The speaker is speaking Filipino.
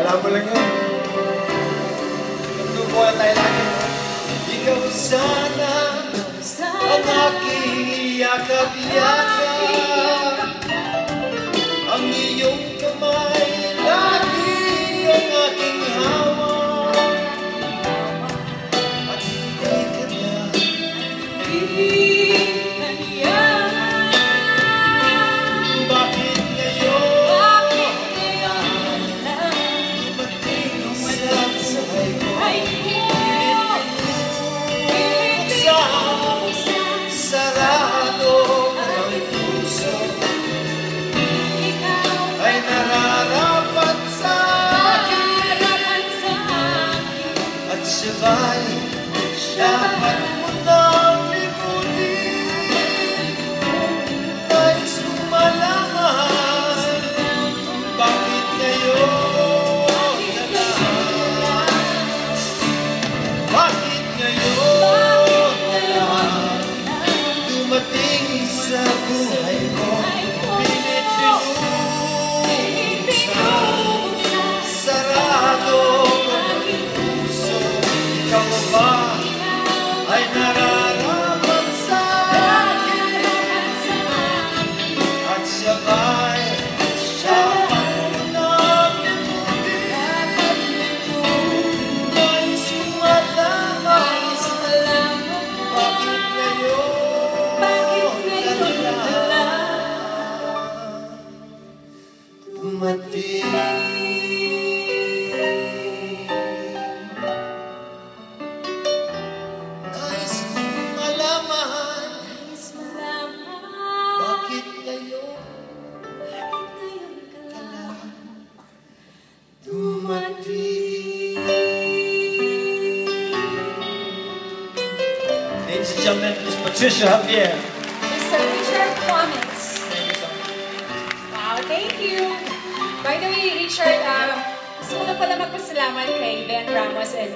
Kala mo lang yun. Nagtubuhan tayo lagi. Ikaw sana ang aking yakap-yakap. Ang iyong kamay lagi ang aking hawak. At hindi ka na bakit ngayon dumating sa buhay ko? Sarado ang puso ay nararapat sa akin at sabay dapat mo nang limutin. Nais kong malaman bakit ngayon na lang, bakit ngayon na lang dumating sa buhay ko. Pilit binubuksan, sarado ang puso. Ikaw ba ay nararapat sa akin at sabay dapat mo nang limutin. Nais kong malaman bakit ngayon dumating. Nais kong malaman bakit ngayon ka lang dumating. Ladies and gentlemen, Ms. Patricia Javier. Mr. Richard Cummins. Wow, thank you. By the way, Richard, gusto ko na pala magpasalamat kay Ben Ramos and